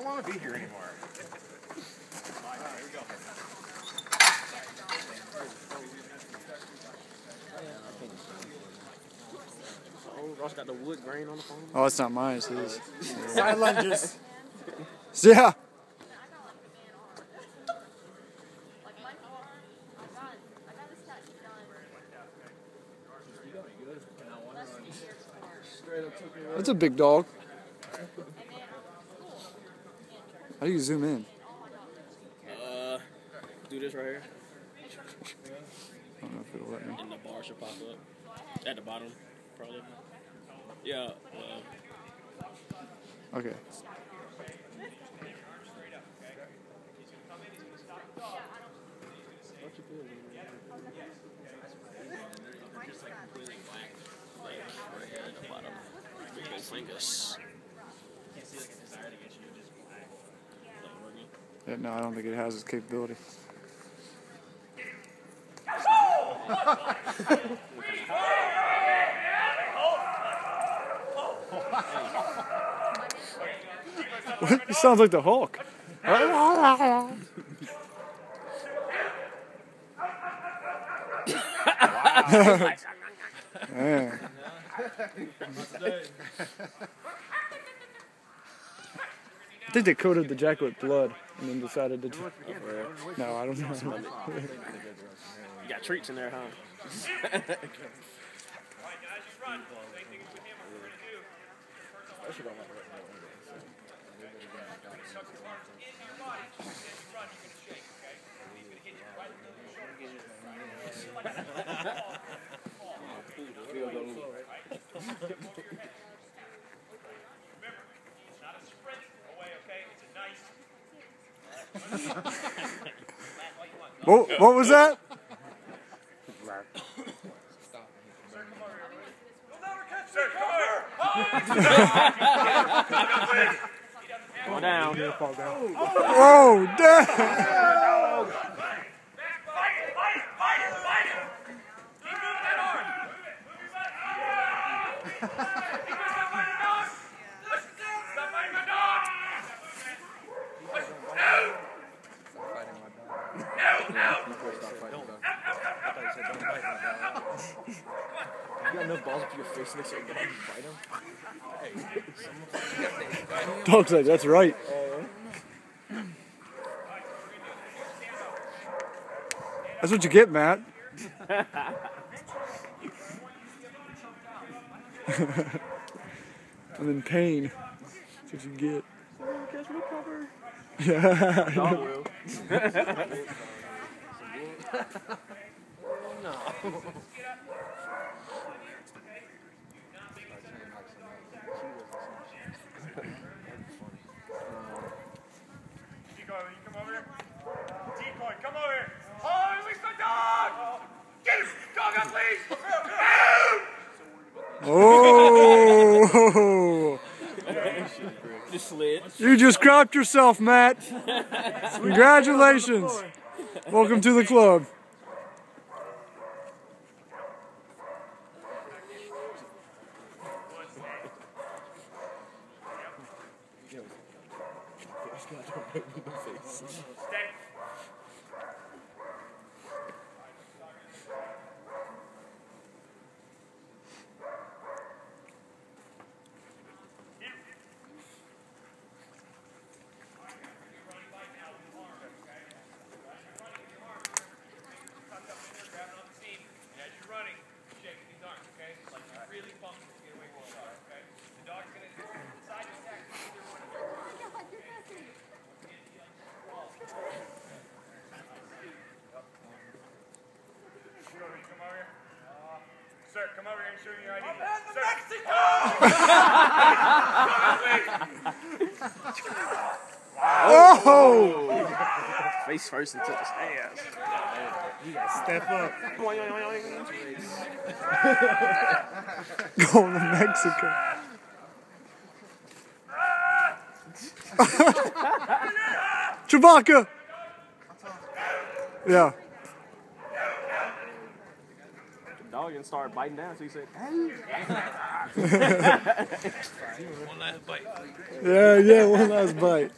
don't want to be here anymore. Alright, here we go. Oh, Ross got the wood grain on the phone. Oh, it's not mine, it's his. Side lunges. Yeah. That's a big dog. How do you zoom in? Do this right here. I don't know if it'll let me. And the bar should pop up. At the bottom, probably. Yeah. Okay. Fungus. Yeah, no, I don't think it has its capability. What? It sounds like the Hulk. Yeah. I think they coated the jacket with blood and then decided to. No, I don't know. You got treats in there, huh? What was that? Go down. Whoa, damn! You got enough balls up your face next to your dog and fight him? Dog's like, that's right. That's what you get, Matt. I'm in pain. That's what you get. Catch me cover. Yeah. Dog will. No. Decoy, you come over here. Decoy, come over here. Oh, release the dog! Get him! Dog up, please! Oh! Just slid. You just crapped yourself, Matt. Congratulations. Welcome to the club. Stay. Sir, come over here and show me your ID. Oh! Face first and took his ass. You gotta step up. Going to Mexico. Chewbacca! Yeah. The dog didn't start biting down, so he said, hey. One last bite. Yeah, one last bite.